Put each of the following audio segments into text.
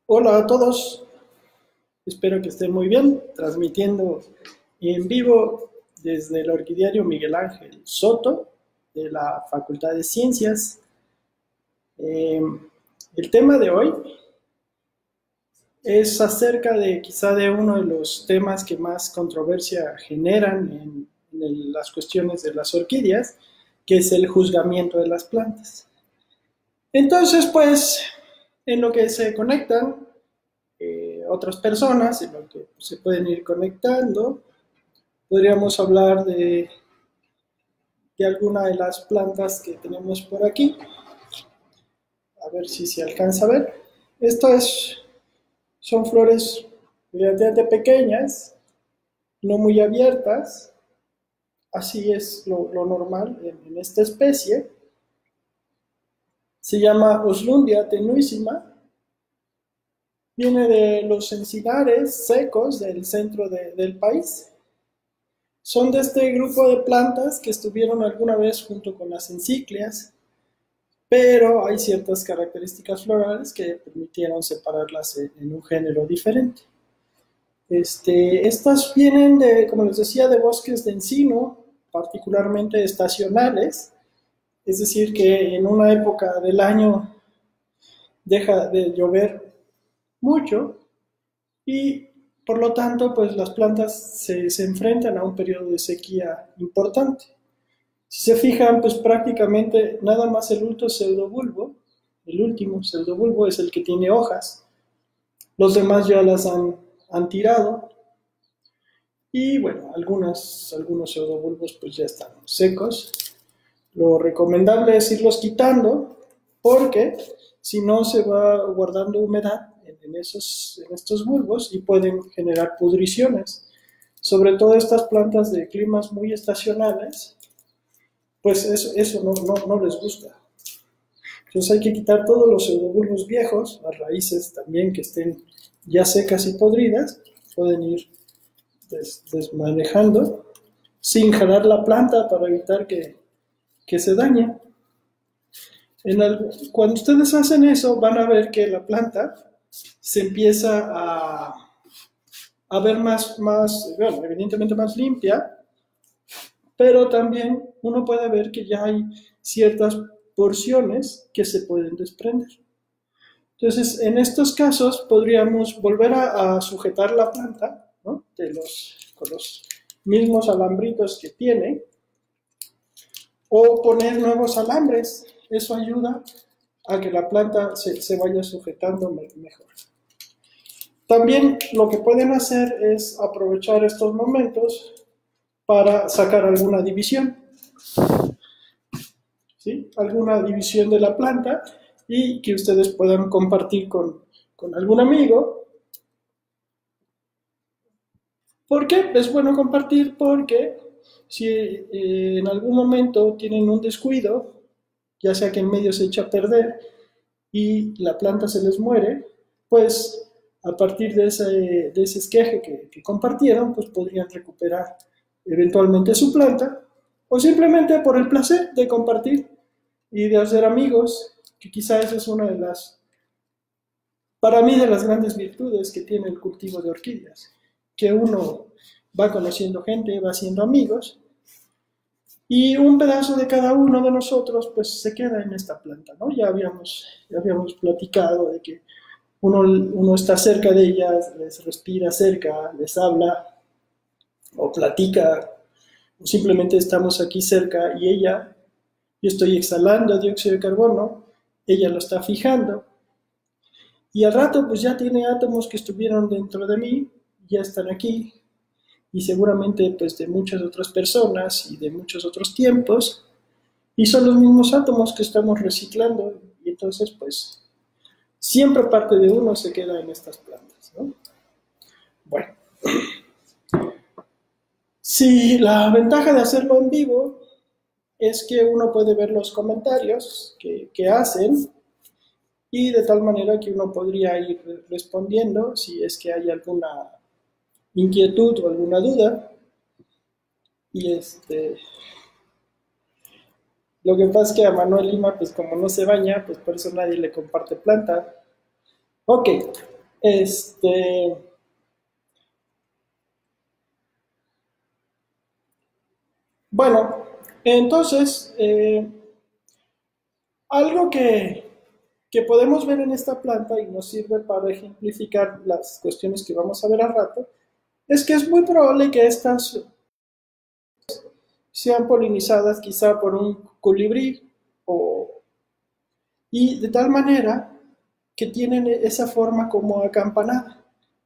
Hola a todos, espero que estén muy bien, transmitiendo en vivo desde el Orquidiario Miguel Ángel Soto de la Facultad de Ciencias. Eh, el tema de hoy es acerca de quizá de uno de los temas que más controversia generan en las cuestiones de las orquídeas, que es el juzgamiento de las plantas. Entonces, pues, en lo que se conectan otras personas, en lo que se pueden ir conectando. Podríamos hablar de alguna de las plantas que tenemos por aquí. A ver si se alcanza a ver. Estas son flores relativamente pequeñas, no muy abiertas. Así es lo normal en esta especie. Se llama Oslundia tenuissima. Viene de los encinares secos del centro del país. Son de este grupo de plantas que estuvieron alguna vez junto con las encíclias, pero hay ciertas características florales que permitieron separarlas en un género diferente. Estas vienen de, como les decía, de bosques de encino, particularmente estacionales, es decir, que en una época del año deja de llover mucho y por lo tanto, pues las plantas se enfrentan a un periodo de sequía importante. Si se fijan, pues prácticamente nada más el último pseudobulbo es el que tiene hojas. Los demás ya las han tirado. Y bueno, algunos pseudobulbos pues ya están secos. Lo recomendable es irlos quitando porque si no se va guardando humedad en estos bulbos y pueden generar pudriciones. Sobre todo estas plantas de climas muy estacionales, pues eso no les gusta. Entonces hay que quitar todos los pseudobulbos viejos, las raíces también que estén ya secas y podridas, pueden ir desmanejando sin jalar la planta para evitar que se dañe. Cuando ustedes hacen eso, van a ver que la planta se empieza a ver bueno, evidentemente más limpia, pero también uno puede ver que ya hay ciertas porciones que se pueden desprender. Entonces, en estos casos podríamos volver a sujetar la planta, ¿no? Con los mismos alambritos que tiene, o poner nuevos alambres. Eso ayuda a que la planta se vaya sujetando mejor. También lo que pueden hacer es aprovechar estos momentos para sacar alguna división, ¿sí? Alguna división de la planta y que ustedes puedan compartir con algún amigo. ¿Por qué es bueno compartir? Porque si en algún momento tienen un descuido, ya sea que en medio se echa a perder y la planta se les muere, pues a partir de ese esqueje que compartieron, pues podrían recuperar eventualmente su planta, o simplemente por el placer de compartir y de hacer amigos, que quizá esa es una de para mí, de las grandes virtudes que tiene el cultivo de orquídeas, que uno va conociendo gente, va haciendo amigos, y un pedazo de cada uno de nosotros pues se queda en esta planta, ¿no? Ya habíamos platicado de que uno está cerca de ellas, les respira cerca, les habla o platica, o simplemente estamos aquí cerca y yo estoy exhalando dióxido de carbono, ella lo está fijando, y al rato pues ya tiene átomos que estuvieron dentro de mí, ya están aquí, y seguramente pues de muchas otras personas y de muchos otros tiempos, y son los mismos átomos que estamos reciclando, y entonces pues siempre parte de uno se queda en estas plantas, ¿no? Bueno, si la ventaja de hacerlo en vivo es que uno puede ver los comentarios que hacen y de tal manera que uno podría ir respondiendo si es que hay alguna inquietud o alguna duda. Y lo que pasa es que a Manuel Lima, pues como no se baña, pues por eso nadie le comparte planta. Ok, Este, bueno, entonces, algo que podemos ver en esta planta y nos sirve para ejemplificar las cuestiones que vamos a ver al rato, es que es muy probable que estas sean polinizadas quizá por un colibrí o, y de tal manera que tienen esa forma como acampanada.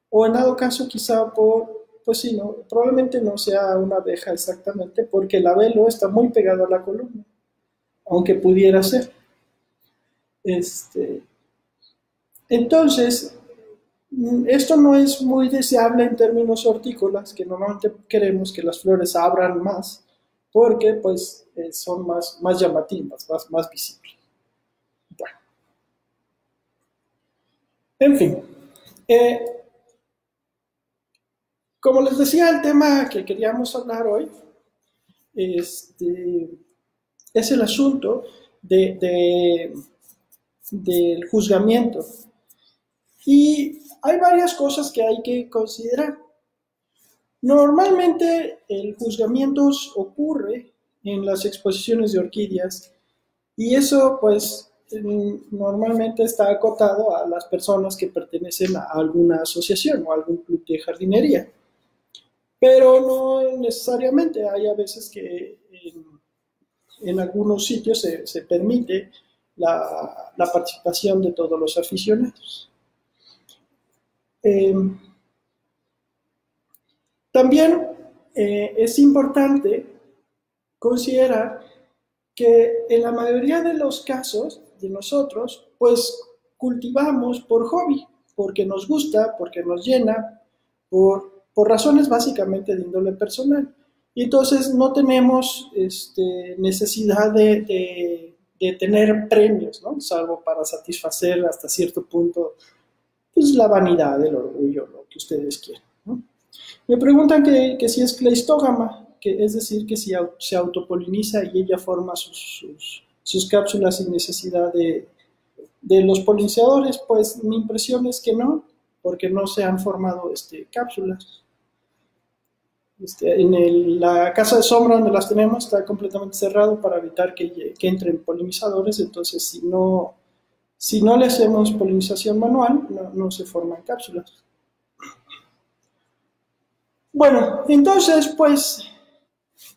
O en dado caso quizá por, pues sí, no, probablemente no sea una abeja exactamente porque el abelo está muy pegado a la columna, aunque pudiera ser. Este, entonces, esto no es muy deseable en términos hortícolas, que normalmente queremos que las flores abran más, porque pues son más llamativas, más visibles. Bueno, en fin, eh, como les decía, el tema que queríamos hablar hoy este, es el asunto del juzgamiento. Y hay varias cosas que hay que considerar. Normalmente el juzgamiento ocurre en las exposiciones de orquídeas y eso pues normalmente está acotado a las personas que pertenecen a alguna asociación o a algún club de jardinería. Pero no necesariamente, hay a veces que en algunos sitios se permite la participación de todos los aficionados. Eh, También es importante considerar que en la mayoría de los casos de nosotros, pues cultivamos por hobby, porque nos gusta, porque nos llena, por razones básicamente de índole personal. Y entonces no tenemos necesidad de tener premios, ¿no? Salvo para satisfacer hasta cierto punto pues, la vanidad, el orgullo, lo que ustedes quieran, ¿no? Me preguntan que si es cleistógama, que es decir, que si se autopoliniza y ella forma sus cápsulas sin necesidad de los polinizadores, pues mi impresión es que no, porque no se han formado cápsulas. La casa de sombra donde las tenemos está completamente cerrado para evitar que entren polinizadores, entonces si no le hacemos polinización manual, no se forman cápsulas. Bueno, entonces, pues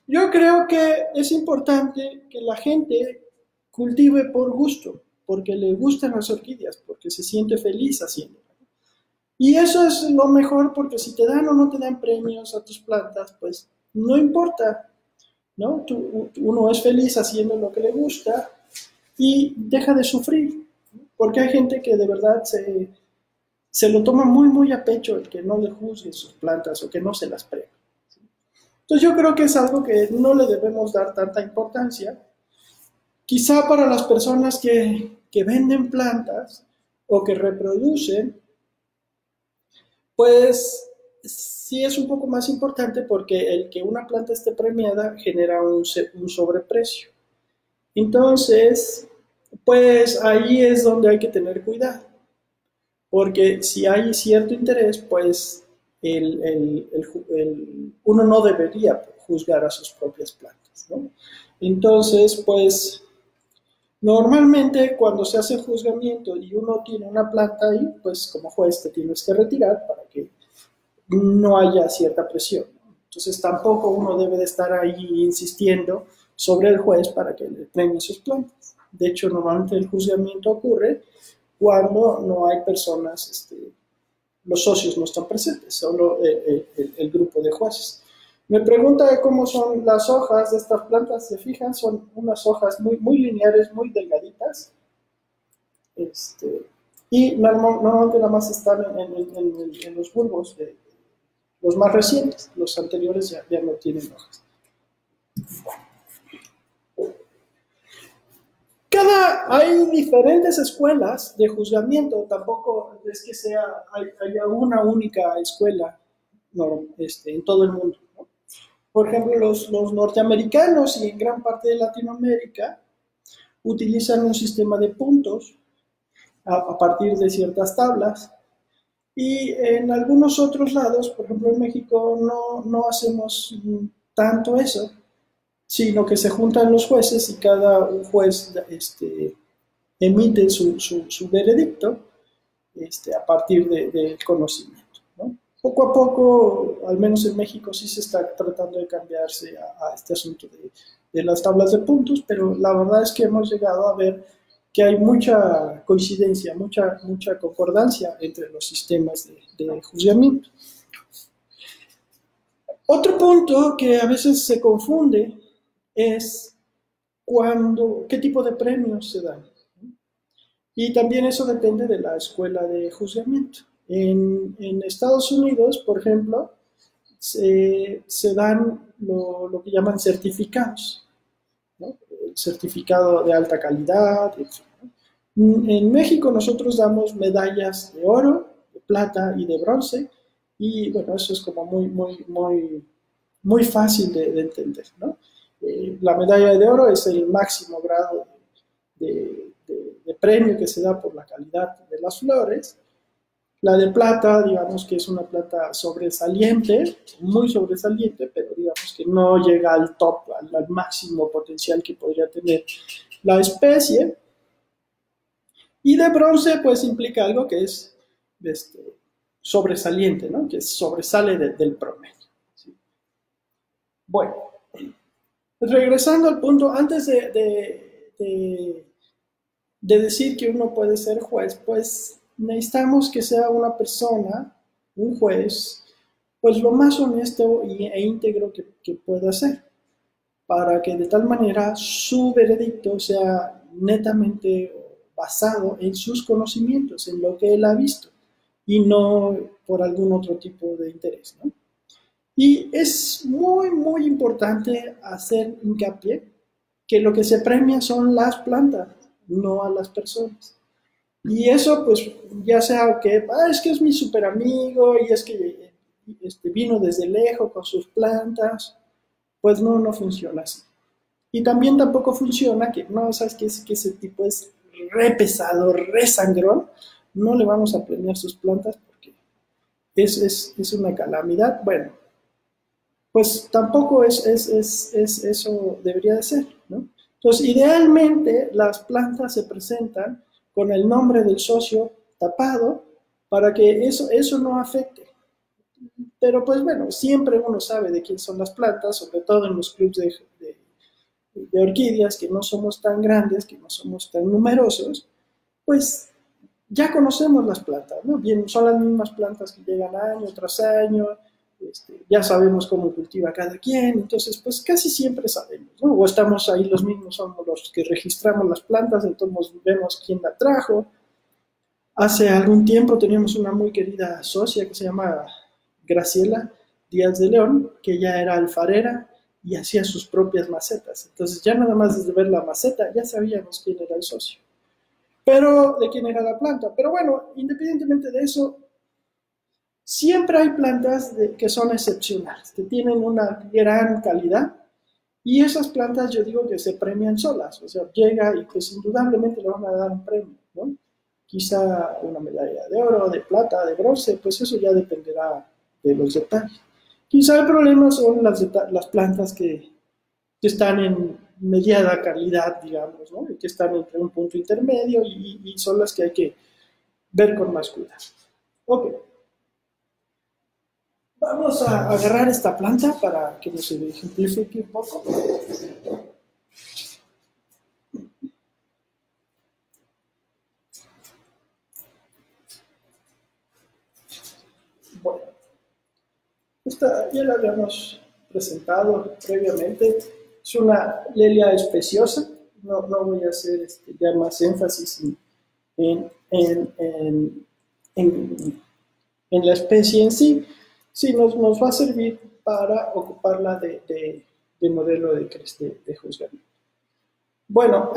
yo creo que es importante que la gente cultive por gusto, porque le gustan las orquídeas, porque se siente feliz haciéndolo. Y eso es lo mejor porque si te dan o no te dan premios a tus plantas, pues no importa, ¿no? Uno es feliz haciendo lo que le gusta y deja de sufrir, porque hay gente que de verdad se lo toma muy a pecho el que no le juzguen sus plantas o que no se las premien. Entonces yo creo que es algo que no le debemos dar tanta importancia. Quizá para las personas que venden plantas o que reproducen, pues sí es un poco más importante porque el que una planta esté premiada genera un sobreprecio. Entonces, pues ahí es donde hay que tener cuidado, porque si hay cierto interés, pues uno no debería juzgar a sus propias plantas, ¿no? Entonces, pues normalmente cuando se hace juzgamiento y uno tiene una planta ahí, pues como juez te tienes que retirar para que no haya cierta presión. Entonces tampoco uno debe de estar ahí insistiendo sobre el juez para que le premie sus plantas. De hecho, normalmente el juzgamiento ocurre cuando no hay personas, los socios no están presentes, solo el grupo de jueces. Me pregunta cómo son las hojas de estas plantas, se fijan, son unas hojas muy lineares, muy delgaditas, y normalmente nada más están en los bulbos, los más recientes, los anteriores ya no tienen hojas. Hay diferentes escuelas de juzgamiento, tampoco es que haya una única escuela no, en todo el mundo, ¿no? Por ejemplo, los norteamericanos y en gran parte de Latinoamérica utilizan un sistema de puntos a partir de ciertas tablas Y en algunos otros lados, por ejemplo en México, no hacemos tanto eso, sino que se juntan los jueces y cada juez emite su veredicto a partir del conocimiento, ¿no? Poco a poco, al menos en México, sí se está tratando de cambiarse a este asunto de las tablas de puntos, pero la verdad es que hemos llegado a ver que hay mucha coincidencia, mucha concordancia entre los sistemas de juzgamiento. Otro punto que a veces se confunde es qué tipo de premios se dan. Y también eso depende de la escuela de juzgamiento. En Estados Unidos, por ejemplo, se dan lo que llaman certificados, ¿no? El certificado de alta calidad, etc. En México nosotros damos medallas de oro, de plata y de bronce, y bueno, eso es como muy fácil de entender, ¿no? La medalla de oro es el máximo grado de premio que se da por la calidad de las flores. La de plata, digamos que es una plata sobresaliente, muy sobresaliente, pero digamos que no llega al top, al máximo potencial que podría tener la especie. Y de bronce, pues implica algo que es sobresaliente, ¿no? Que sobresale del promedio. ¿Sí? Bueno, regresando al punto, antes de decir que uno puede ser juez, pues necesitamos que sea una persona, un juez, pues lo más honesto e íntegro que pueda ser, para que de tal manera su veredicto sea netamente basado en sus conocimientos, en lo que él ha visto, y no por algún otro tipo de interés, ¿no? Y es muy importante hacer hincapié que lo que se premia son las plantas, no a las personas. Y eso, pues, ya sea que, es que es mi super amigo y es que vino desde lejos con sus plantas, pues no funciona así. Y también tampoco funciona que, no, sabes que ese tipo es re pesado, re sangrón, no le vamos a premiar sus plantas porque es una calamidad. Bueno, pues tampoco eso debería de ser, ¿no? Entonces, idealmente las plantas se presentan con el nombre del socio tapado para que eso no afecte. Pero pues bueno, siempre uno sabe de quién son las plantas, sobre todo en los clubes de orquídeas, que no somos tan grandes, que no somos tan numerosos, pues ya conocemos las plantas, ¿no? Bien, son las mismas plantas que llegan año tras año, ya sabemos cómo cultiva cada quien, entonces pues casi siempre sabemos, ¿no? O estamos ahí los mismos, somos los que registramos las plantas, entonces vemos quién la trajo. Hace algún tiempo teníamos una muy querida socia que se llama Graciela Díaz de León, que ya era alfarera y hacía sus propias macetas. Entonces ya nada más desde ver la maceta ya sabíamos quién era el socio. Pero de quién era la planta. Pero bueno, independientemente de eso, siempre hay plantas que son excepcionales, que tienen una gran calidad y esas plantas yo digo que se premian solas, o sea, llega y pues indudablemente le van a dar un premio, ¿no? Quizá una medalla de oro, de plata, de bronce, pues eso ya dependerá de los detalles. Quizá el problema son las plantas que están en mediana calidad, digamos, ¿no? Y que están entre un punto intermedio y son las que hay que ver con más cuidado. Ok, vamos a agarrar esta planta para que nos ejemplifique un poco. Bueno, esta ya la habíamos presentado previamente. Es una Lelia especiosa. No voy a hacer ya más énfasis en, en, en, en, en la especie en sí. Sí, nos va a servir para ocuparla de modelo de juzgamiento. Bueno,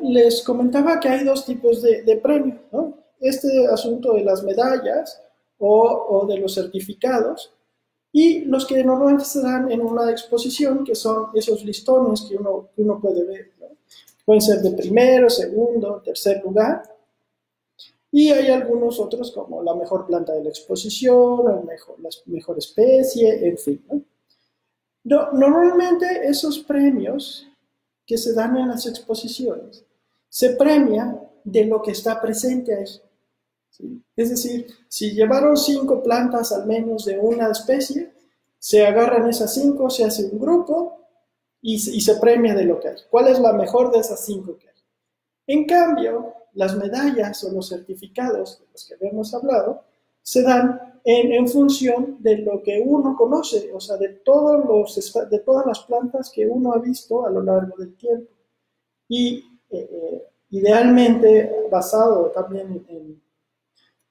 les comentaba que hay dos tipos de premios, ¿no? Este asunto de las medallas o de los certificados y los que normalmente se dan en una exposición, que son esos listones que uno puede ver, ¿no? Pueden ser de primero, segundo, tercer lugar. Y hay algunos otros como la mejor planta de la exposición, la mejor especie, en fin, ¿no? Normalmente esos premios que se dan en las exposiciones se premia de lo que está presente ahí. ¿Sí? Es decir, si llevaron 5 plantas al menos de una especie, se agarran esas 5, se hace un grupo y se premia de lo que hay. ¿Cuál es la mejor de esas 5 que hay? En cambio, las medallas o los certificados de los que habíamos hablado se dan en función de lo que uno conoce, o sea, de todas las plantas que uno ha visto a lo largo del tiempo. Y idealmente basado también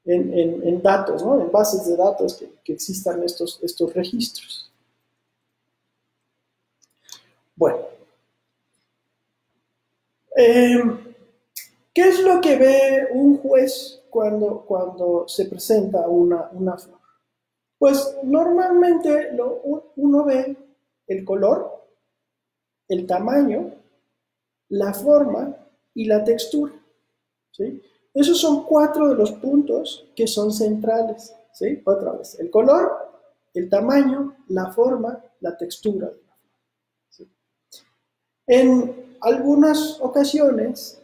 en datos, ¿no? En bases de datos que existan estos registros. Bueno, ¿qué es lo que ve un juez cuando se presenta una flor? Pues normalmente uno ve el color, el tamaño, la forma y la textura, ¿sí? Esos son 4 de los puntos que son centrales, ¿sí? Otra vez, el color, el tamaño, la forma, la textura de la flor, ¿sí? En algunas ocasiones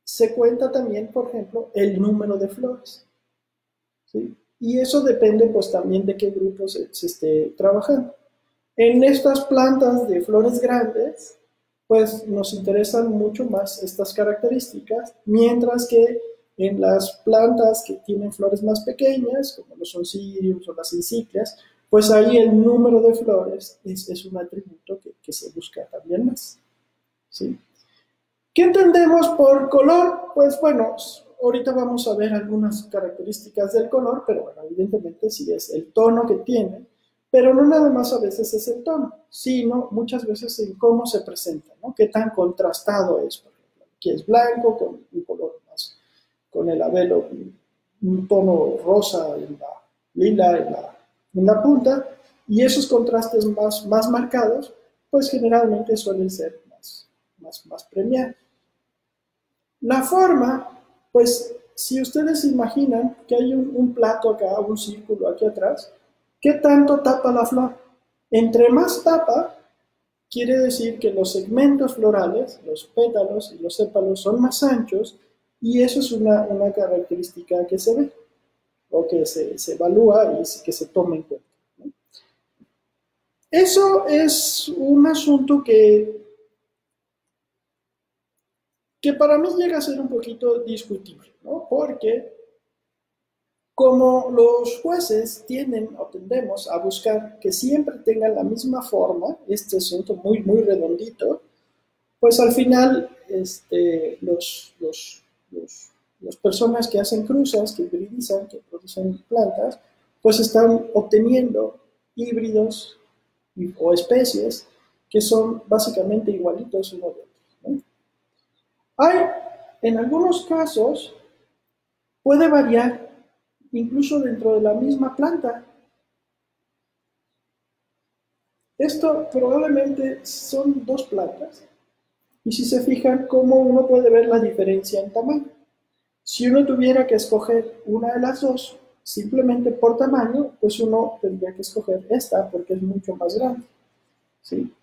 se cuenta también, por ejemplo, el número de flores, ¿sí? Y eso depende pues también de qué grupo se esté trabajando. En estas plantas de flores grandes, pues nos interesan mucho más estas características, mientras que en las plantas que tienen flores más pequeñas, como los oncirios o las enciclias, pues ahí el número de flores es un atributo que se busca también más, ¿sí? ¿Qué entendemos por color? Pues bueno, ahorita vamos a ver algunas características del color, pero bueno, evidentemente sí es el tono que tiene, pero no nada más a veces es el tono, sino muchas veces en cómo se presenta, ¿no? Qué tan contrastado es, por ejemplo. Aquí es blanco con un color más, con el labelo, un tono rosa en la lila en la punta, y esos contrastes más marcados, pues generalmente suelen ser más premiados. La forma, pues si ustedes imaginan que hay un plato acá, un círculo aquí atrás, ¿qué tanto tapa la flor? Entre más tapa, quiere decir que los segmentos florales, los pétalos y los sépalos son más anchos, y eso es una característica que se ve, o que se evalúa y que se toma en cuenta, ¿no? Eso es un asunto que para mí llega a ser un poquito discutible, ¿no? Porque como los jueces tienden o tendemos a buscar que siempre tengan la misma forma, este asunto muy redondito, pues al final las personas que hacen cruzas, que hibridizan, que producen plantas, pues están obteniendo híbridos o especies que son básicamente igualitos uno de otros, ¿no? Hay, en algunos casos, puede variar incluso dentro de la misma planta. Esto probablemente son 2 plantas, y si se fijan, cómo uno puede ver la diferencia en tamaño. Si uno tuviera que escoger una de las 2, simplemente por tamaño, pues uno tendría que escoger esta porque es mucho más grande, ¿sí?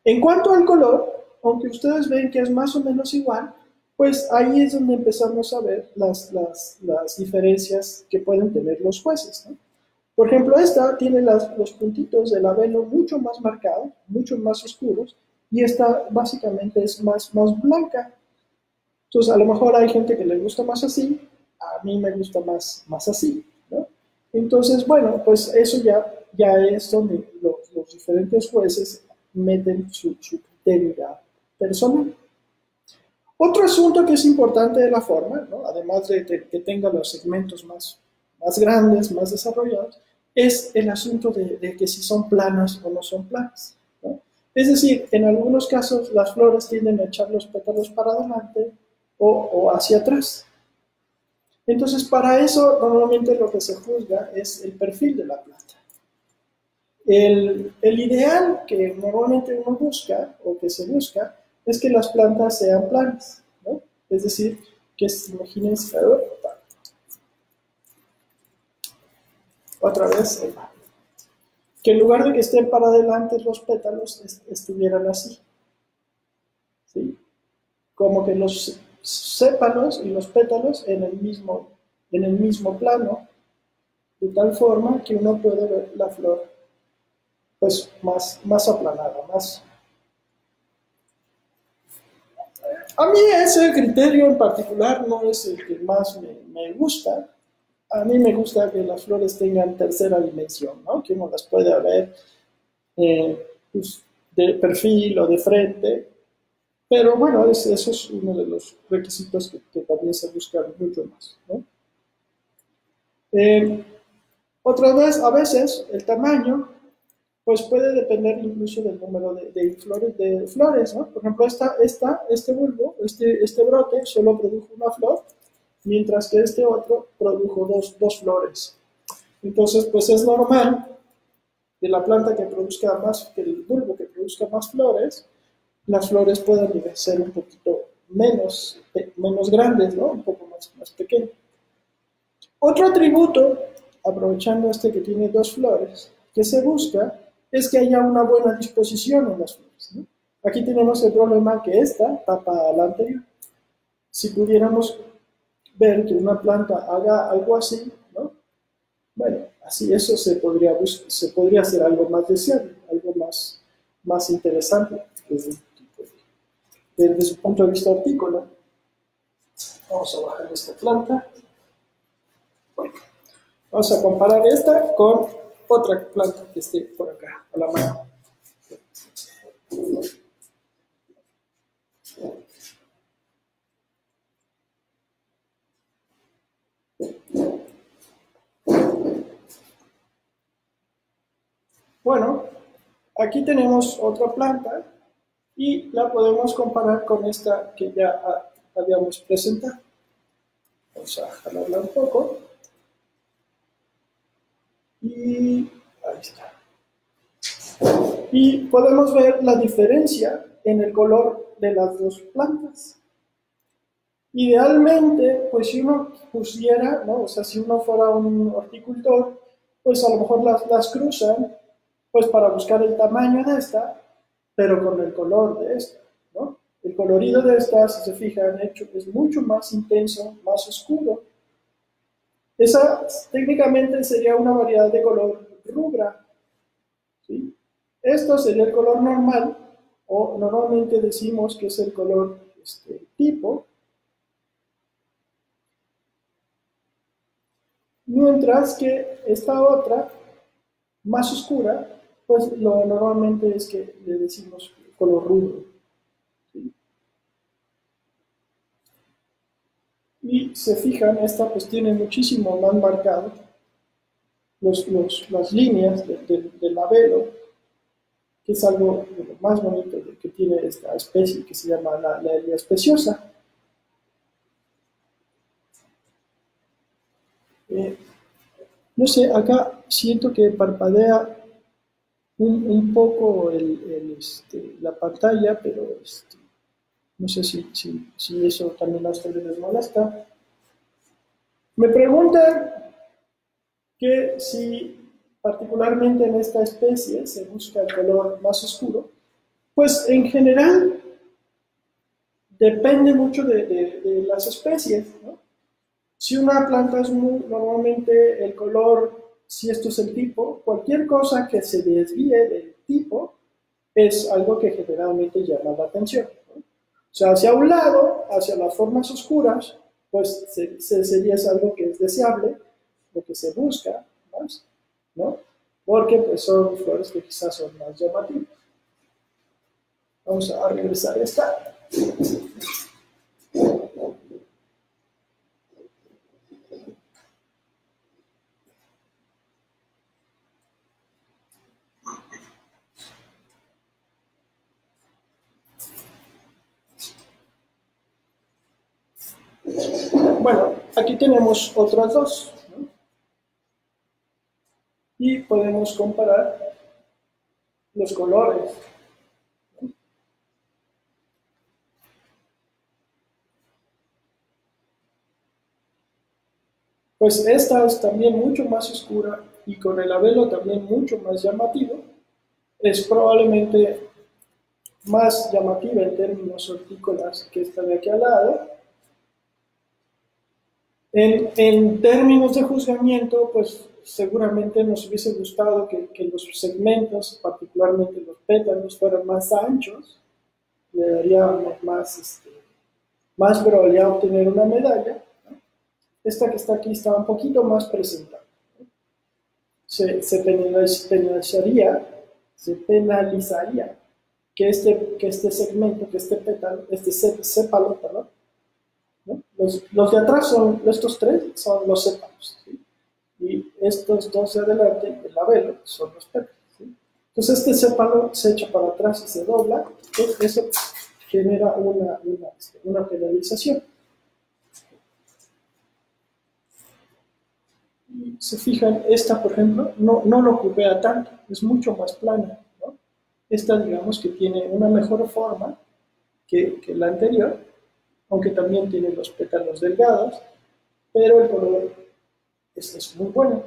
En cuanto al color, aunque ustedes ven que es más o menos igual, pues ahí es donde empezamos a ver las diferencias que pueden tener los jueces, ¿no? Por ejemplo, esta tiene los puntitos del labelo mucho más marcados, mucho más oscuros, y esta básicamente es más blanca. Entonces, a lo mejor hay gente que le gusta más así, a mí me gusta más así, ¿no? Entonces, bueno, pues eso ya es donde los diferentes jueces meten su criterio personal. Otro asunto que es importante de la forma, ¿no? Además de que tenga los segmentos más grandes, más desarrollados, es el asunto de que si son planas o no son planas, ¿no? Es decir, en algunos casos las flores tienden a echar los pétalos para adelante o hacia atrás. Entonces, para eso normalmente lo que se juzga es el perfil de la planta. El ideal que normalmente uno busca o que se busca es que las plantas sean planas, ¿no? Es decir, que imagínense, Otra vez, que en lugar de que estén para adelante los pétalos, estuvieran así, ¿sí? Como que los sépalos y los pétalos en el mismo plano, de tal forma que uno puede ver la flor pues más aplanada, más. A mí ese criterio en particular no es el que más me gusta. A mí me gusta que las flores tengan tercera dimensión, ¿no? Que uno las pueda ver pues, de perfil o de frente. Pero bueno, eso es uno de los requisitos que también se buscan mucho más, ¿no? Eh, Otra vez, a veces el tamaño pues puede depender incluso del número de flores, ¿no? Por ejemplo, este bulbo, este brote solo produjo una flor, mientras que este otro produjo dos flores. Entonces, pues es normal que la planta que produzca más, que el bulbo que produzca más flores, las flores puedan ser un poquito menos grandes, ¿no? Un poco más pequeñas. Otro atributo, aprovechando este que tiene dos flores, que se busca es que haya una buena disposición en las flores, ¿no? Aquí tenemos el problema que esta tapa a la anterior. Si pudiéramos ver que una planta haga algo así, ¿no? Bueno, así eso se podría hacer algo más deseable, algo más interesante desde su punto de vista hortícola. Vamos a bajar esta planta. Bueno, vamos a comparar esta con otra planta que esté por acá, a la mano. Bueno, aquí tenemos otra planta y la podemos comparar con esta que ya habíamos presentado. Vamos a jalarla un poco. Y ahí está. Y podemos ver la diferencia en el color de las dos plantas. Idealmente, pues si uno pusiera, ¿no? O sea, si uno fuera un horticultor, pues a lo mejor las cruzan, pues para buscar el tamaño de esta, pero con el color de esta, ¿no? El colorido de esta, si se fijan, hecho, es mucho más intenso, más oscuro. Esa técnicamente sería una variedad de color rubra, ¿sí? Esto sería el color normal, o normalmente decimos que es el color tipo, mientras que esta otra, más oscura, pues lo normalmente es que le decimos color rubro, ¿sí? Y se fijan, esta pues tiene muchísimo más marcado las líneas del labelo, que es algo de lo más bonito que tiene esta especie que se llama la Elia especiosa. Eh, no sé, acá siento que parpadea un poco la pantalla, pero no sé si eso también a ustedes les molesta. Me preguntan que si particularmente en esta especie se busca el color más oscuro, pues en general depende mucho de las especies, ¿no? Si una planta es normalmente el color, si esto es el tipo, cualquier cosa que se desvíe del tipo es algo que generalmente llama la atención, ¿no? O sea, hacia un lado, hacia las formas oscuras, pues sería algo que es deseable, lo que se busca más, ¿no? Porque pues, son flores que quizás son más llamativas. Vamos a regresar a esta. Bueno, aquí tenemos otras dos, ¿no? Y podemos comparar los colores. Pues esta es también mucho más oscura y con el labelo también mucho más llamativo. Es probablemente más llamativa en términos hortícolas que esta de aquí al lado. En términos de juzgamiento, pues seguramente nos hubiese gustado que los segmentos, particularmente los pétalos, fueran más anchos, le daría más probabilidad de obtener una medalla. Esta que está aquí está un poquito más presentada. Se penalizaría que este segmento, que este pétalo, sépalo, perdón, ¿no? Los de atrás son, estos tres son los sépalos, ¿sí? Y estos dos de adelante, el labelo, son los pétalos, ¿sí? Entonces este sépalo se echa para atrás y se dobla, entonces eso genera una penalización. Y se fijan, esta por ejemplo no lo curvea tanto, es mucho más plana, ¿no? Esta digamos que tiene una mejor forma que la anterior, aunque también tiene los pétalos delgados, pero el color es muy bueno.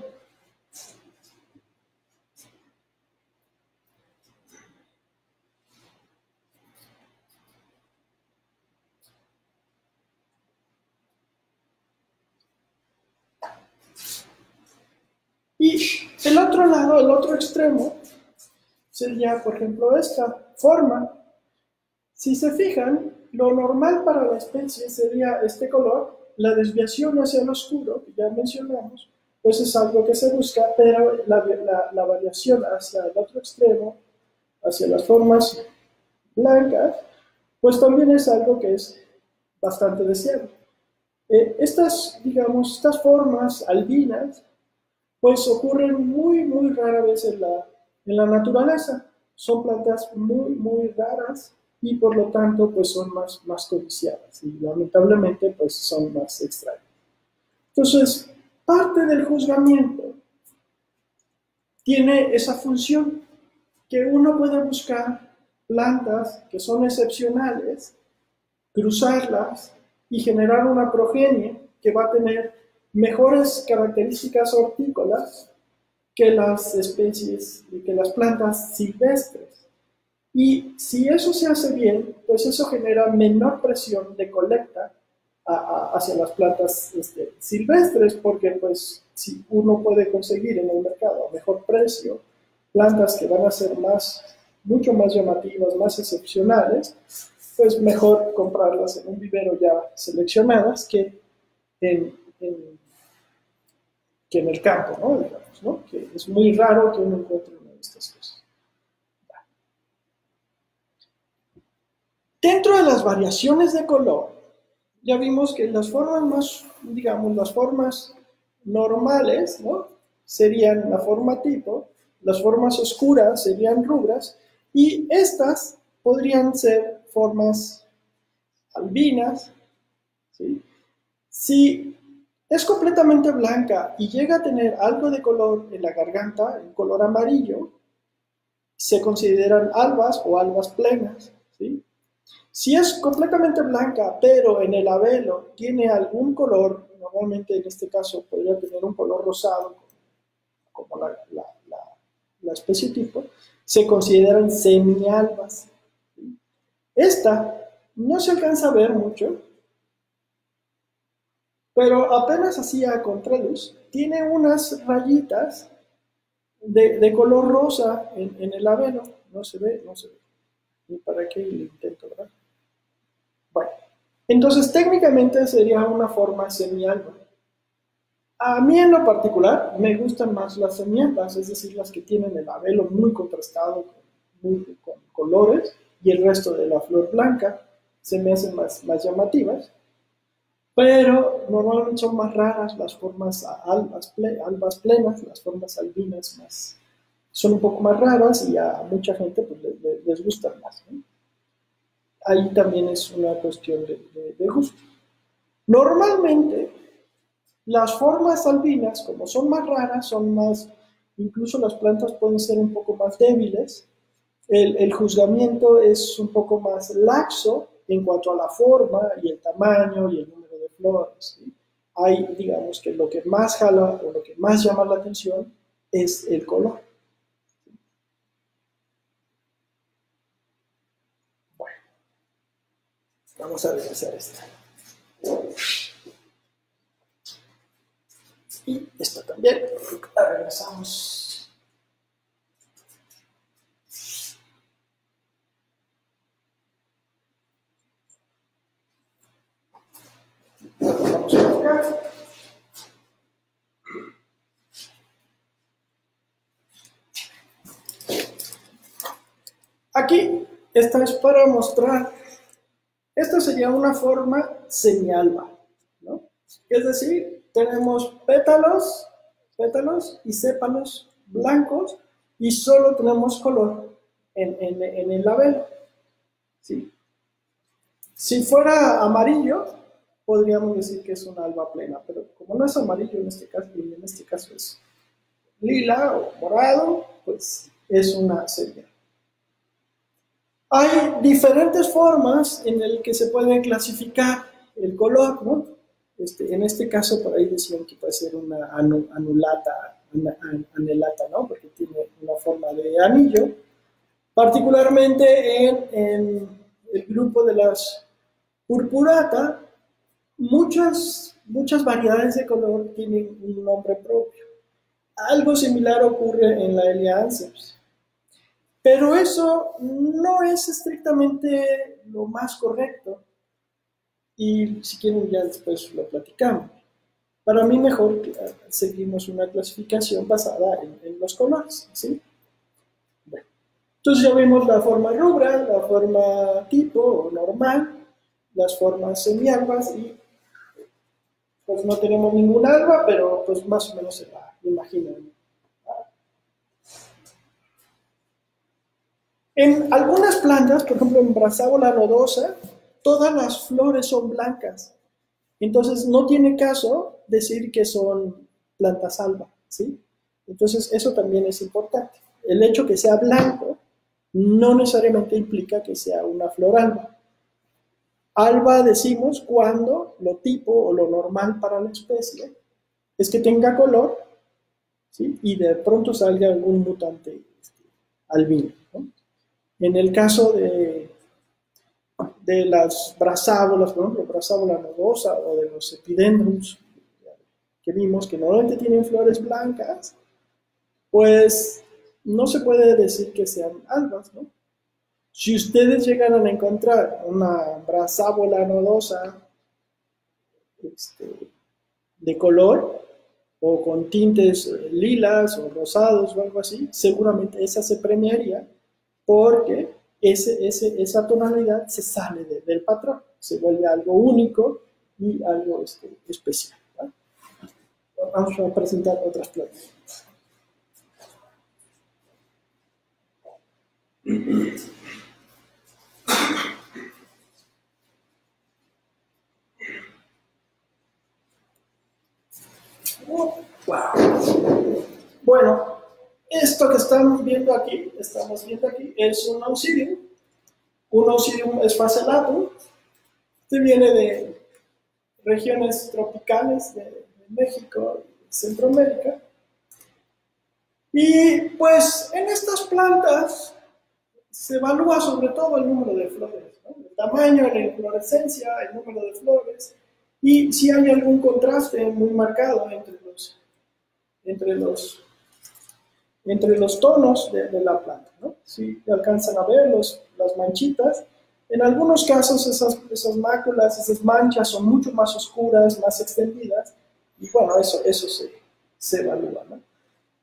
Y el otro lado, el otro extremo, sería, por ejemplo, esta forma. Si se fijan, lo normal para la especie sería este color. La desviación hacia el oscuro, que ya mencionamos, pues es algo que se busca, pero la variación hacia el otro extremo, hacia las formas blancas, pues también es algo que es bastante deseable. Digamos, estas formas albinas, pues ocurren muy rara vez en la naturaleza. Son plantas muy raras y por lo tanto pues son más codiciadas y lamentablemente pues son más extrañas. Entonces, parte del juzgamiento tiene esa función, que uno puede buscar plantas que son excepcionales, cruzarlas y generar una progenie que va a tener mejores características hortícolas que las especies, que las plantas silvestres. Y si eso se hace bien, pues eso genera menor presión de colecta hacia las plantas silvestres, porque pues si uno puede conseguir en el mercado a mejor precio plantas que van a ser mucho más llamativas, más excepcionales, pues mejor comprarlas en un vivero ya seleccionadas que en el campo, ¿no? Digamos, ¿no? Que es muy raro que uno encuentre una de estas cosas. Dentro de las variaciones de color, ya vimos que las formas digamos, las formas normales, ¿no? Serían la forma tipo, las formas oscuras serían rubras, y estas podrían ser formas albinas, ¿sí? Si es completamente blanca y llega a tener algo de color en la garganta, en color amarillo, se consideran albas o albas plenas, ¿sí? Si es completamente blanca, pero en el labelo tiene algún color, normalmente en este caso podría tener un color rosado, como la especie tipo, se consideran semialbas. Esta no se alcanza a ver mucho, pero apenas así a contraluz, tiene unas rayitas de color rosa en el labelo. No se ve. Ni para qué lo intento, ¿verdad? Bueno, entonces técnicamente sería una forma semialba. A mí en lo particular me gustan más las semialbas, es decir, las que tienen el labelo muy contrastado con colores y el resto de la flor blanca se me hacen más llamativas. Pero normalmente son más raras las formas albas plenas, las formas albinas son un poco más raras y a mucha gente pues, les gustan más, ¿no? Ahí también es una cuestión de gusto. Normalmente, las formas albinas, como son más raras, incluso las plantas pueden ser un poco más débiles, el juzgamiento es un poco más laxo en cuanto a la forma y el tamaño y el número de flores, ¿sí? Hay, digamos que lo que más jala o lo que más llama la atención es el color. Bueno, vamos a regresar esto. Y esto también. Regresamos. Vamos a enfocar. Aquí, esta es para mostrar, esta sería una forma semialba, ¿no? Es decir, tenemos pétalos y sépalos blancos y solo tenemos color en el labelo, ¿sí? Si fuera amarillo, podríamos decir que es una alba plena, pero como no es amarillo en este caso, y en este caso es lila o morado, pues es una semilla. Hay diferentes formas en las que se puede clasificar el color, ¿no? En este caso, por ahí decían que puede ser una anelata, ¿no? Porque tiene una forma de anillo. Particularmente en el grupo de las purpurata, muchas variedades de color tienen un nombre propio. Algo similar ocurre en la Eleanthus. Pero eso no es estrictamente lo más correcto. Y si quieren ya después lo platicamos. Para mí mejor seguimos una clasificación basada en los colores, ¿sí? Bueno, entonces ya vimos la forma rubra, la forma tipo o normal, las formas semialbas y pues no tenemos ningún alba, pero pues más o menos se la imaginan. En algunas plantas, por ejemplo en Brassavola nodosa, todas las flores son blancas. Entonces no tiene caso decir que son plantas alba, ¿sí? Entonces eso también es importante. El hecho que sea blanco no necesariamente implica que sea una flor alba. Alba decimos cuando lo tipo o lo normal para la especie es que tenga color, ¿sí? Y de pronto salga algún mutante albino, ¿no? En el caso de las brasávolas, por ejemplo, Brassavola nodosa o de los epidendrums, que vimos que normalmente tienen flores blancas, pues no se puede decir que sean albas, ¿no? Si ustedes llegaran a encontrar una Brassavola nodosa de color o con tintes lilas o rosados o algo así, seguramente esa se premiaría porque esa tonalidad se sale del patrón, se vuelve algo único y algo especial, ¿vale? Vamos a presentar otras plantas. Wow. Bueno, esto que estamos viendo aquí es un Oncidium. Un Oncidium esfacelatum. Este viene de regiones tropicales de México y Centroamérica. Y pues en estas plantas se evalúa sobre todo el número de flores, ¿no? El tamaño, la inflorescencia, el número de flores, y si hay algún contraste muy marcado entre los tonos de la planta, ¿no? Si alcanzan a ver las manchitas. En algunos casos esas máculas, esas manchas son mucho más oscuras, más extendidas, y bueno, eso se evalúa, ¿no?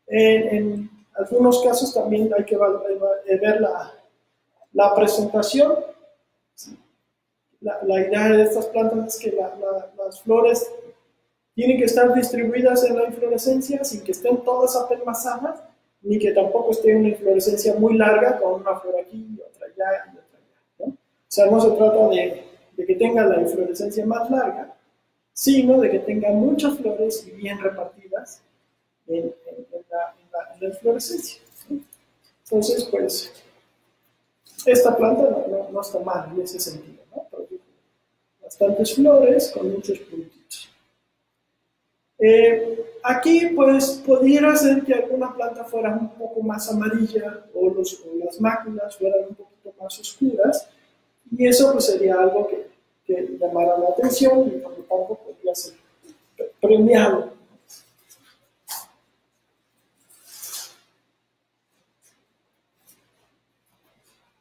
En algunos casos también hay que ver la presentación. La idea de estas plantas es que las flores tienen que estar distribuidas en la inflorescencia sin que estén todas apelmazadas, ni que tampoco esté una inflorescencia muy larga con una flor aquí y otra allá y otra allá, ¿no? O sea, no se trata de que tenga la inflorescencia más larga, sino de que tenga muchas flores y bien repartidas en la inflorescencia, ¿no? Entonces, pues, esta planta no está mal en ese sentido, ¿no? Produce bastantes flores con muchos puntitos. Aquí, pues, pudiera ser que alguna planta fuera un poco más amarilla o las máculas fueran un poquito más oscuras, y eso pues sería algo que llamara la atención y por lo tanto podría ser premiado.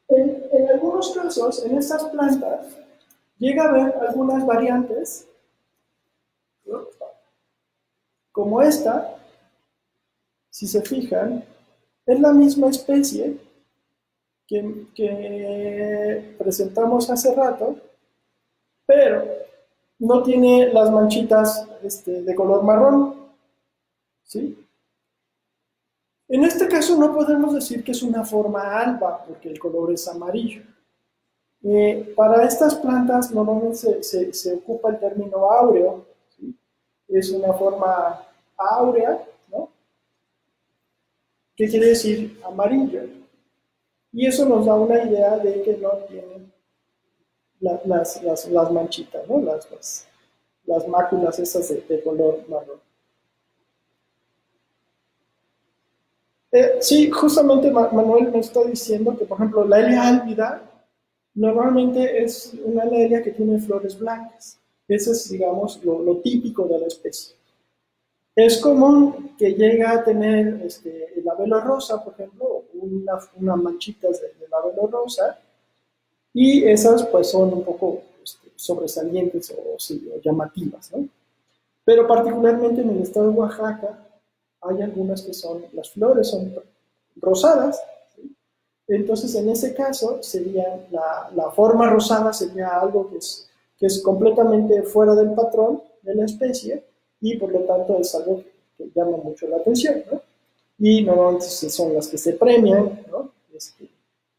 En algunos casos, en estas plantas, llega a haber algunas variantes, ¿no? Como esta, si se fijan, es la misma especie que presentamos hace rato, pero no tiene las manchitas de color marrón, ¿sí? En este caso no podemos decir que es una forma alba, porque el color es amarillo. Para estas plantas normalmente se ocupa el término áureo, ¿sí? Es una forma áurea, ¿no? ¿Qué quiere decir amarillo? Y eso nos da una idea de que no tienen las manchitas, ¿no? Las máculas esas de color marrón. Sí, justamente Manuel me está diciendo que, por ejemplo, la Elia álvida normalmente es una lelia que tiene flores blancas. Ese es, digamos, lo típico de la especie. Es común que llegue a tener el labelo rosa, por ejemplo, unas manchitas de labelo rosa, y esas pues son un poco sobresalientes sí, o llamativas, ¿no? Pero particularmente en el estado de Oaxaca hay algunas que son, las flores son rosadas, ¿sí? Entonces en ese caso sería la forma rosada sería algo que es completamente fuera del patrón de la especie y por lo tanto es algo que llama mucho la atención, ¿no? Y normalmente son las que se premian, ¿no?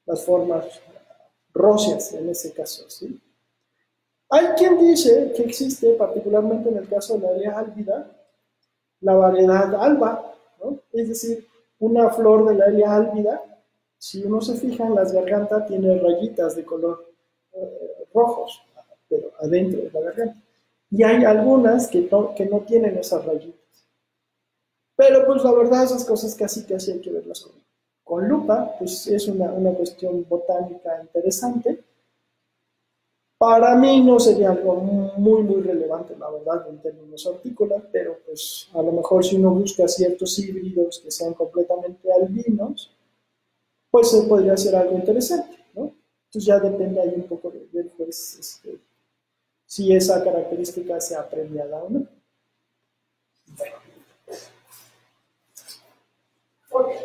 Las formas róseas en ese caso, ¿sí? Hay quien dice que existe, particularmente en el caso de la Elia álvida, la variedad alba, ¿no? Es decir, una flor de la Elia álvida, si uno se fija en las gargantas, tiene rayitas de color rojos, pero adentro de la garganta. Y hay algunas que no tienen esas rayitas. Pero pues la verdad esas cosas casi hay que verlas con lupa, pues es una cuestión botánica interesante. Para mí no sería algo muy relevante, la verdad, en términos hortícolas, pero pues a lo mejor si uno busca ciertos híbridos que sean completamente albinos, pues podría ser algo interesante, ¿no? Entonces ya depende ahí un poco de pues, si esa característica sea premiada o no. Bueno, okay.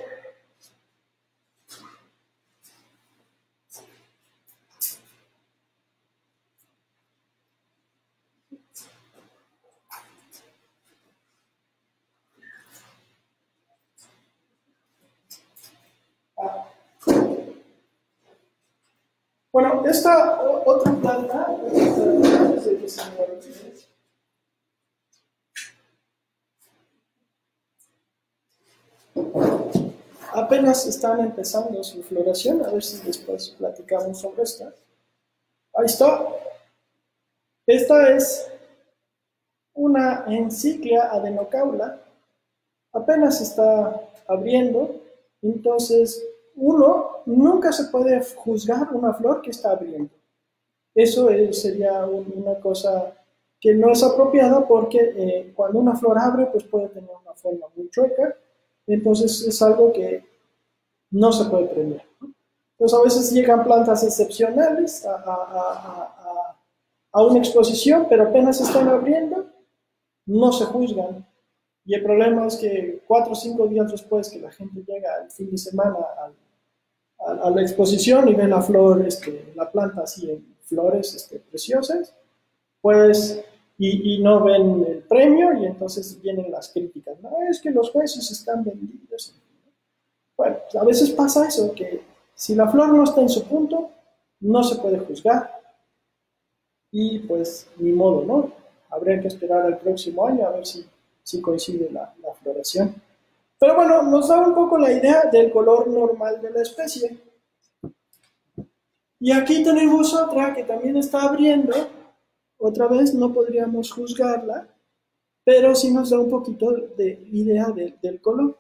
Ah, bueno, esta otra planta, antes de que se me olvide, apenas están empezando su floración, a ver si después platicamos sobre esta. Ahí está. Esta es una enciclia adenocaula, apenas está abriendo, entonces uno nunca se puede juzgar una flor que está abriendo. Eso sería una cosa que no es apropiada porque cuando una flor abre pues puede tener una forma muy chueca, entonces es algo que no se puede premiar, ¿no? Entonces a veces llegan plantas excepcionales a una exposición, pero apenas están abriendo, no se juzgan. Y el problema es que 4 o 5 días después que la gente llega el fin de semana a la exposición y ve la flor, la planta así en flores preciosas, pues, y no ven el premio y entonces vienen las críticas. No, es que los jueces están vendidos. Bueno, pues a veces pasa eso, que si la flor no está en su punto, no se puede juzgar y pues ni modo, ¿no? Habría que esperar al próximo año a ver si coincide la floración. Pero bueno, nos da un poco la idea del color normal de la especie. Y aquí tenemos otra que también está abriendo. Otra vez no podríamos juzgarla. pero sí nos da un poquito de idea del color.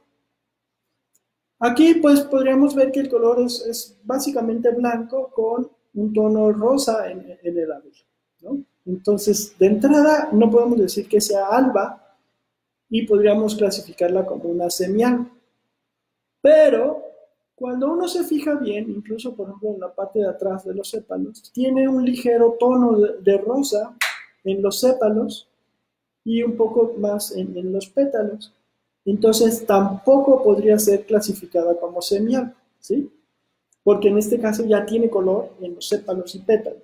Aquí pues podríamos ver que el color es básicamente blanco con un tono rosa en el labelo, ¿no? Entonces, de entrada no podemos decir que sea alba y podríamos clasificarla como una semialba. Pero cuando uno se fija bien, incluso por ejemplo en la parte de atrás de los sépalos, tiene un ligero tono de rosa en los sépalos y un poco más en los pétalos. Entonces tampoco podría ser clasificada como semialba, ¿sí? Porque en este caso ya tiene color en los sépalos y pétalos.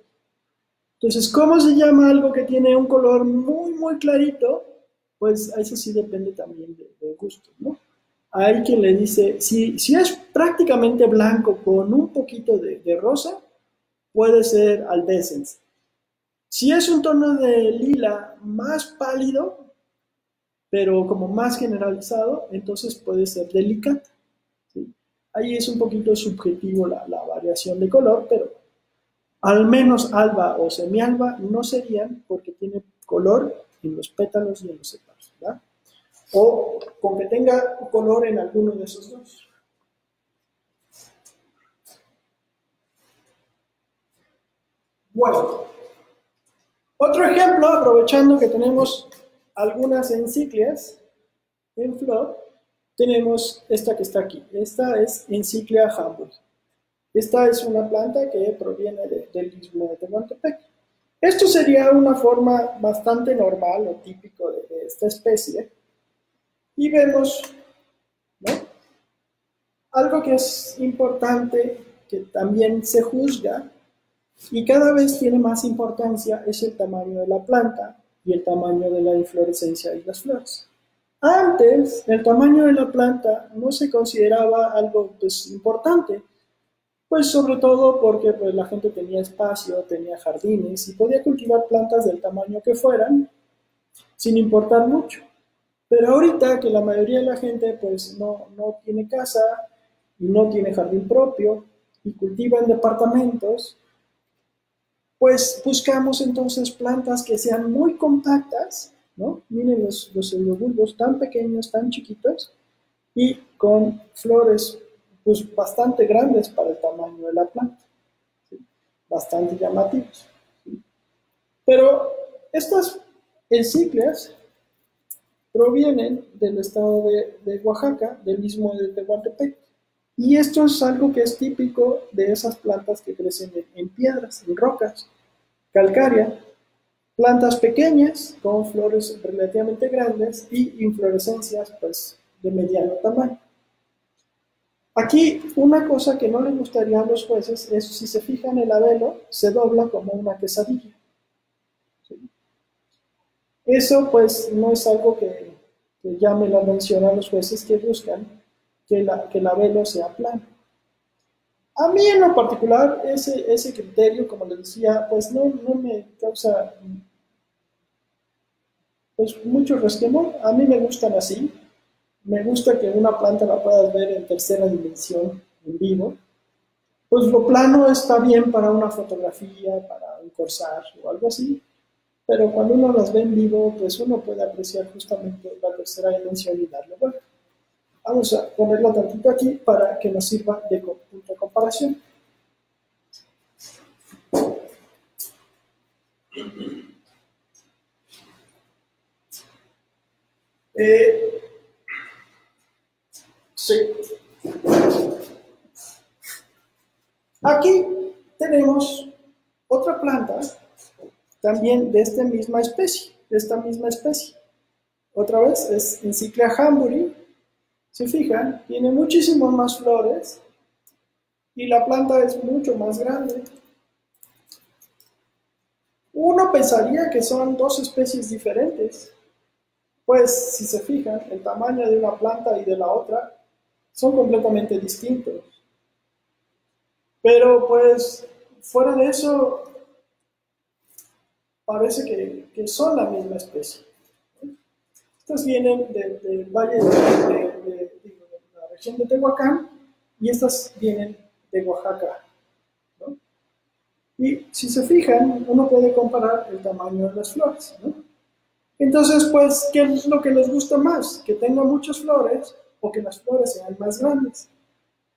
Entonces, ¿cómo se llama algo que tiene un color muy, muy clarito? Pues eso sí depende también de gusto, ¿no? Hay quien le dice, si es prácticamente blanco con un poquito de rosa, puede ser albescens. Si es un tono de lila más pálido, pero como más generalizado, entonces puede ser delicata, ¿sí? Ahí es un poquito subjetivo la variación de color, pero al menos alba o semialba no serían porque tiene color en los pétalos y en los sépalos, ¿verdad? O con que tenga color en alguno de esos dos. Bueno, otro ejemplo, aprovechando que tenemos algunas encíclicas en flor, tenemos esta que está aquí. Esta es Enciclia hamburg. Esta es una planta que proviene del istmo de Tehuantepec. Esto sería una forma bastante normal o típico de esta especie. Y vemos, ¿no?, algo que es importante, que también se juzga y cada vez tiene más importancia, es el tamaño de la planta y el tamaño de la inflorescencia y las flores. Antes, el tamaño de la planta no se consideraba algo pues, importante, pues sobre todo porque pues, la gente tenía espacio, tenía jardines y podía cultivar plantas del tamaño que fueran, sin importar mucho. Pero ahorita que la mayoría de la gente pues no tiene casa y no tiene jardín propio y cultiva en departamentos, pues buscamos entonces plantas que sean muy compactas, ¿no? Miren los pseudobulbos tan pequeños, tan chiquitos y con flores pues bastante grandes para el tamaño de la planta, ¿sí? Bastante llamativos, ¿sí? Pero estas encíclicas provienen del estado de Oaxaca, del istmo de Tehuantepec. Y esto es algo que es típico de esas plantas que crecen en piedras, en rocas, calcárea, plantas pequeñas con flores relativamente grandes y inflorescencias pues, de mediano tamaño. Aquí una cosa que no les gustaría a los jueces es, si se fijan, el labelo se dobla como una quesadilla, ¿sí? Eso pues no es algo que llame la atención a los jueces que buscan que el labelo sea plano. A mí en lo particular ese criterio, como les decía, pues no me causa pues mucho resquemor. A mí me gustan así. Me gusta que una planta la puedas ver en tercera dimensión, en vivo. Pues lo plano está bien para una fotografía, para un corsaje o algo así, pero cuando uno las ve en vivo, pues uno puede apreciar justamente la tercera dimensión y darle vuelta. Vamos a ponerlo tantito aquí para que nos sirva de punto de comparación. Sí. Aquí tenemos otra planta también de esta misma especie, Otra vez es Enciclia hamburgi. Se fijan, tiene muchísimas más flores y la planta es mucho más grande. Uno pensaría que son dos especies diferentes, pues si se fijan, el tamaño de una planta y de la otra son completamente distintos. Pero pues fuera de eso, parece que son la misma especie. Estas vienen del valle de la región de Tehuacán y estas vienen de Oaxaca, ¿no? Y si se fijan, uno puede comparar el tamaño de las flores, ¿no? Entonces, pues, ¿qué es lo que les gusta más? ¿Que tenga muchas flores o que las flores sean más grandes?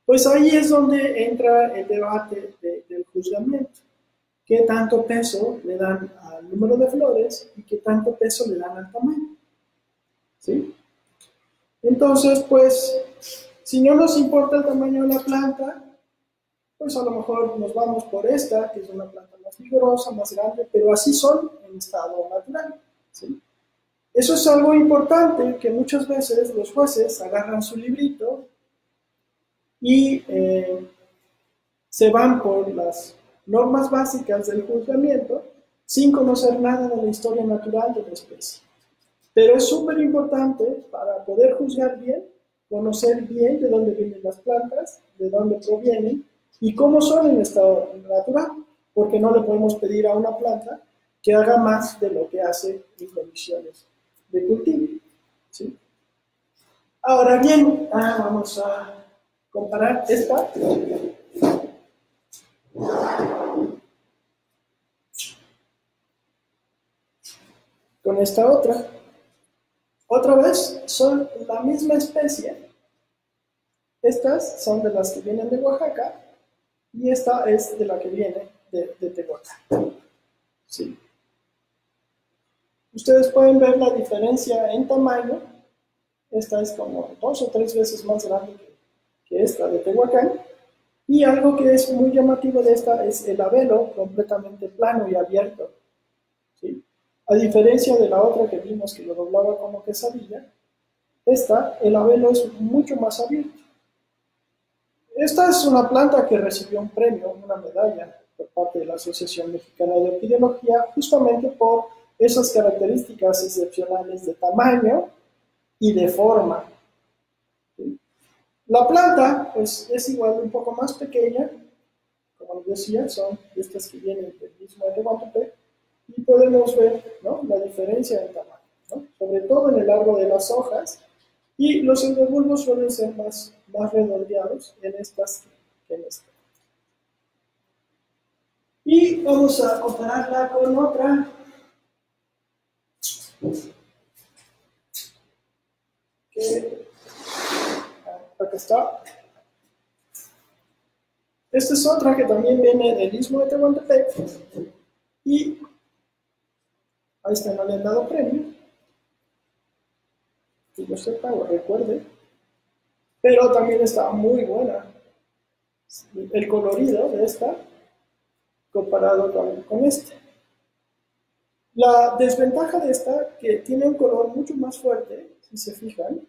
Pues ahí es donde entra el debate del juzgamiento. ¿Qué tanto peso le dan al número de flores y qué tanto peso le dan al tamaño? ¿Sí? Entonces, pues, si no nos importa el tamaño de la planta, pues a lo mejor nos vamos por esta, que es una planta más vigorosa, más grande, pero así son en estado natural. ¿Sí? Eso es algo importante que muchas veces los jueces agarran su librito y se van por las normas básicas del juzgamiento sin conocer nada de la historia natural de la especie. Pero es súper importante para poder juzgar bien, conocer bien de dónde vienen las plantas, de dónde provienen y cómo son en estado natural, porque no le podemos pedir a una planta que haga más de lo que hace en condiciones de cultivo. ¿Sí? Ahora bien, vamos a comparar esta con esta otra. Otra vez, son la misma especie. Estas son de las que vienen de Oaxaca y esta es de la que viene de Tehuacán. ¿Sí? Ustedes pueden ver la diferencia en tamaño. Esta es como 2 o 3 veces más grande que esta de Tehuacán. Y algo que es muy llamativo de esta es el labelo completamente plano y abierto. ¿Sí? A diferencia de la otra que vimos que lo doblaba como quesadilla, esta, el labelo es mucho más abierto. Esta es una planta que recibió un premio, una medalla, por parte de la Asociación Mexicana de Orquideología, justamente por esas características excepcionales de tamaño y de forma. ¿Sí? La planta, pues, es igual un poco más pequeña, como les decía, son estas que vienen del mismo de Tehuantepec, y podemos ver, ¿no?, la diferencia en tamaño, ¿no?, sobre todo en el largo de las hojas, y los endobulbos suelen ser más redondeados en estas que en esta. Y vamos a compararla con otra que acá está. Esta es otra que también viene del istmo de Tehuantepec y a esta no le han dado premio, que yo sepa o recuerde, pero también está muy buena. El colorido de esta comparado con este. La desventaja de esta, que tiene un color mucho más fuerte, si se fijan,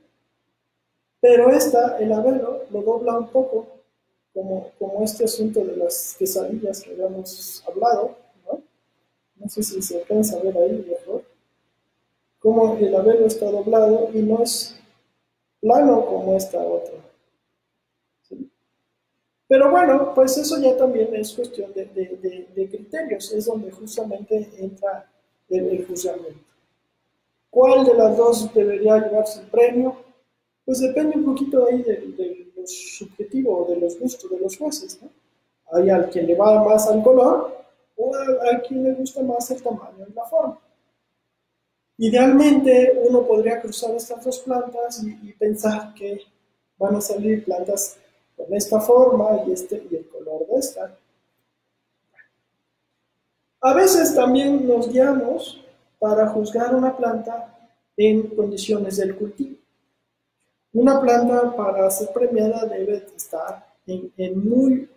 pero esta, el labelo, lo dobla un poco, como este asunto de las quesadillas que habíamos hablado, ¿no? No sé si se alcanza a ver ahí mejor, como el labelo está doblado y no es plano como esta otra. ¿Sí? Pero bueno, pues eso ya también es cuestión de criterios, es donde justamente entra el juzgamiento. ¿Cuál de las dos debería llevarse el premio? Pues depende un poquito ahí de lo subjetivo o de los gustos de los jueces, ¿no? Hay al quien le va más al color o a quien le gusta más el tamaño y la forma. Idealmente uno podría cruzar estas dos plantas y pensar que van a salir plantas con esta forma y el color de esta. A veces también nos guiamos para juzgar una planta en condiciones del cultivo. Una planta para ser premiada debe estar en muy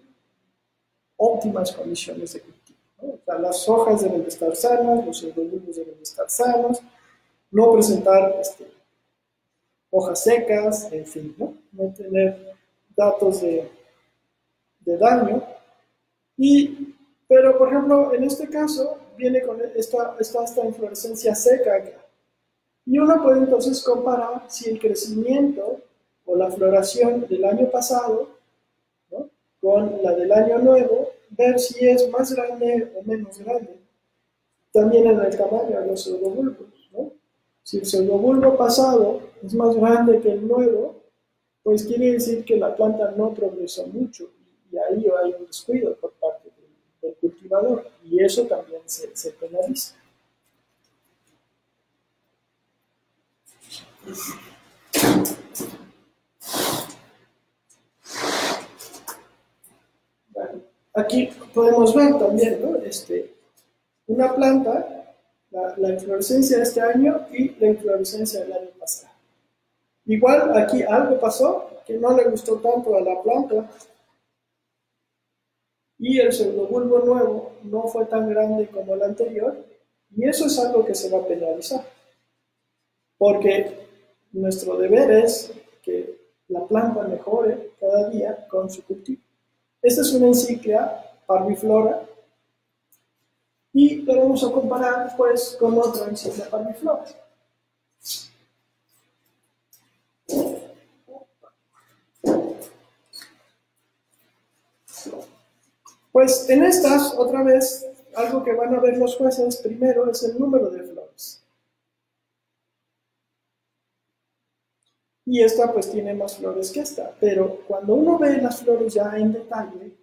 óptimas condiciones de cultivo, ¿no? O sea, las hojas deben de estar sanas, los endobulbos deben de estar sanos, no presentar hojas secas, en fin, no tener datos de daño. Pero, por ejemplo, en este caso, viene con esta inflorescencia seca acá. Y uno puede entonces comparar si el crecimiento o la floración del año pasado, ¿no?, con la del año nuevo, ver si es más grande o menos grande. También en el tamaño de los pseudobulbos, ¿no? Si el pseudobulbo pasado es más grande que el nuevo, pues quiere decir que la planta no progresó mucho y ahí hay un descuido por parte del cultivador y eso también se penaliza. Bueno, aquí podemos ver también, ¿no? Una planta, la inflorescencia de este año y la inflorescencia del año pasado. Igual aquí algo pasó que no le gustó tanto a la planta y el pseudobulbo nuevo no fue tan grande como el anterior, y eso es algo que se va a penalizar, porque nuestro deber es que la planta mejore cada día con su cultivo. Esta es una enciclia parviflora y lo vamos a comparar pues con otra enciclia parviflora. Pues en estas, otra vez, algo que van a ver los jueces primero es el número de flores. Y esta pues tiene más flores que esta, pero cuando uno ve las flores ya en detalle,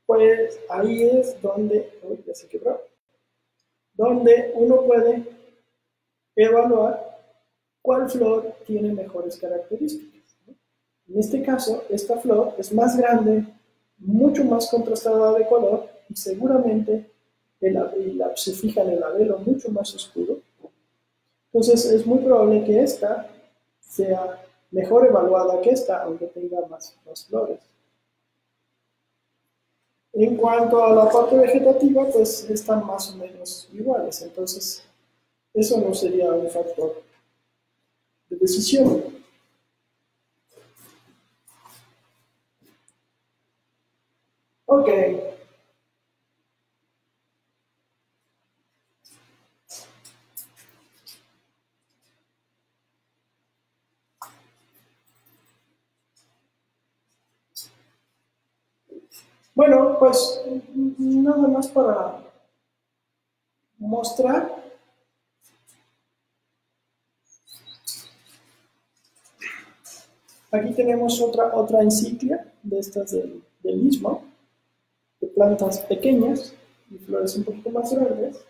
pues ahí es donde, uy, ya se quebró, donde uno puede evaluar cuál flor tiene mejores características, ¿no? En este caso, esta flor es más grande, mucho más contrastada de color y seguramente se fija en el labelo mucho más oscuro. Entonces es muy probable que esta sea mejor evaluada que esta, aunque tenga más flores. En cuanto a la parte vegetativa, pues están más o menos iguales, entonces eso no sería un factor de decisión. Ok. Bueno, pues nada más para mostrar. Aquí tenemos otra enciclia de estas del mismo, de plantas pequeñas y flores un poquito más grandes.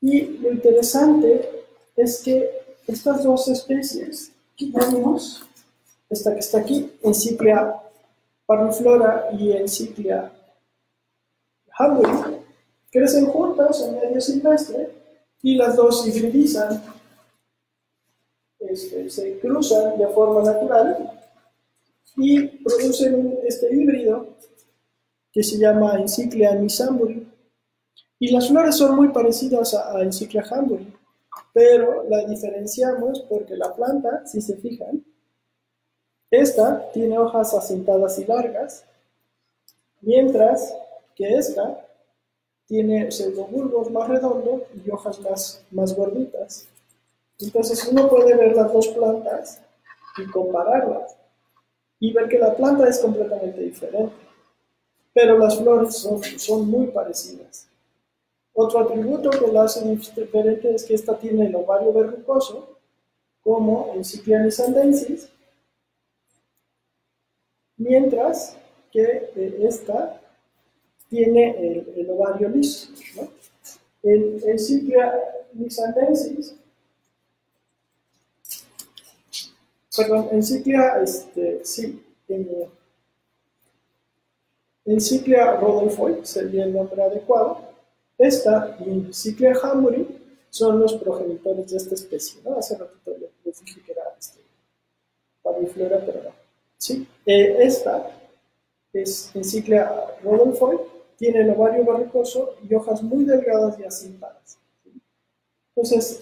Y lo interesante es que estas dos especies, aquí tenemos, esta que está aquí, Enciclia parviflora y Enciclia hamburgi, crecen juntas en medio silvestre y las dos hibridizan, se cruzan de forma natural y producen este híbrido que se llama Enciclia nisamburi. Y las flores son muy parecidas a Enciclia hamburgi, pero la diferenciamos porque la planta, si se fijan, esta tiene hojas asentadas y largas, mientras que esta tiene pseudobulbos más redondos y hojas más gorditas. Entonces uno puede ver las dos plantas y compararlas y ver que la planta es completamente diferente, pero las flores son muy parecidas. Otro atributo que la hace diferente es que esta tiene el ovario verrucoso, como Enciclia nisandensis, mientras que esta tiene el ovario liso, ¿no? En Enciclia nisandensis, perdón, Enciclia, Enciclia rodolfoi sería el nombre adecuado. Esta y Enciclia hamburgi son los progenitores de esta especie, ¿no? Hace ratito les dije que era parviflora, pero no. Sí, esta es Enciclia rodolfoi, tiene el ovario verrucoso y hojas muy delgadas y asentadas. ¿Sí? Entonces,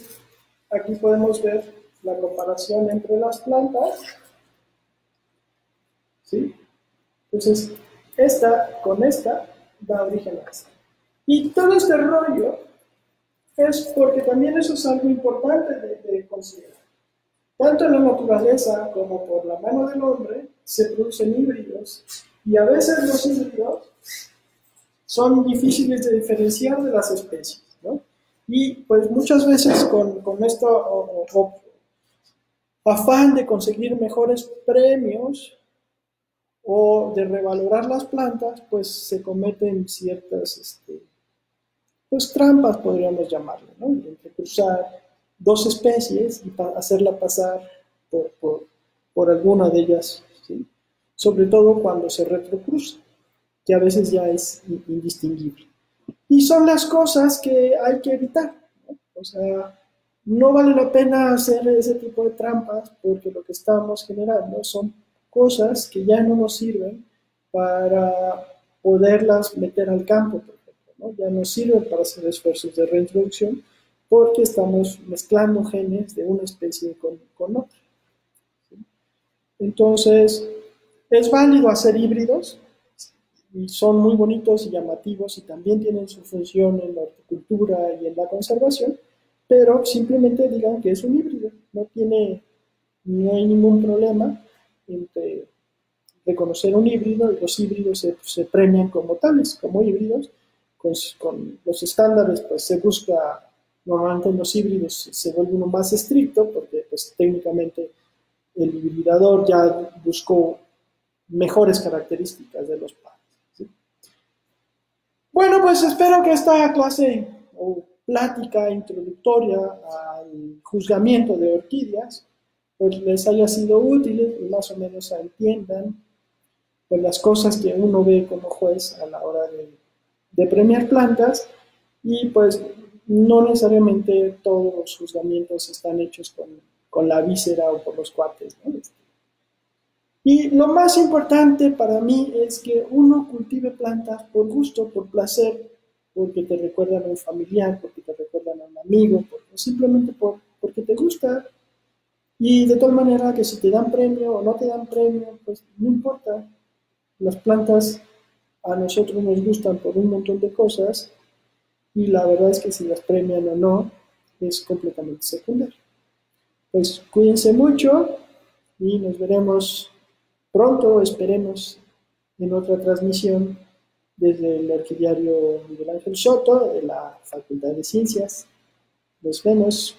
aquí podemos ver la comparación entre las plantas. ¿Sí? Entonces, esta con esta da origen a esta. Y todo este rollo es porque también eso es algo importante de considerar. Tanto en la naturaleza como por la mano del hombre se producen híbridos y a veces los híbridos son difíciles de diferenciar de las especies, ¿no? Y pues muchas veces con esto afán de conseguir mejores premios o de revalorar las plantas, pues se cometen ciertas pues trampas, podríamos llamarlo, ¿no? Entre cruzar dos especies y hacerla pasar por, por, por alguna de ellas, ¿sí? Sobre todo cuando se retrocruza, que a veces ya es indistinguible. Y son las cosas que hay que evitar, ¿no? O sea, no vale la pena hacer ese tipo de trampas porque lo que estamos generando son cosas que ya no nos sirven para poderlas meter al campo, por ejemplo, ¿no? Ya no sirven para hacer esfuerzos de reintroducción porque estamos mezclando genes de una especie con otra. Entonces, es válido hacer híbridos y son muy bonitos y llamativos y también tienen su función en la horticultura y en la conservación, pero simplemente digan que es un híbrido, no hay ningún problema entre reconocer un híbrido y los híbridos se premian como tales, como híbridos, con los estándares pues se busca, normalmente en los híbridos se vuelve uno más estricto porque pues técnicamente el hibridador ya buscó mejores características de los padres, ¿sí? Bueno, pues espero que esta clase o plática introductoria al juzgamiento de orquídeas pues les haya sido útil y más o menos entiendan pues, las cosas que uno ve como juez a la hora de premiar plantas y pues no necesariamente todos los juzgamientos están hechos con la víscera o por los cuates, ¿no? Y lo más importante para mí es que uno cultive plantas por gusto, por placer, porque te recuerdan a un familiar, porque te recuerdan a un amigo, simplemente porque te gusta. Y de tal manera que si te dan premio o no te dan premio, pues no importa. Las plantas a nosotros nos gustan por un montón de cosas y la verdad es que si las premian o no es completamente secundario. Pues cuídense mucho y nos veremos pronto, esperemos, en otra transmisión desde el Orquidiario Miguel Ángel Soto de la Facultad de Ciencias. Nos vemos.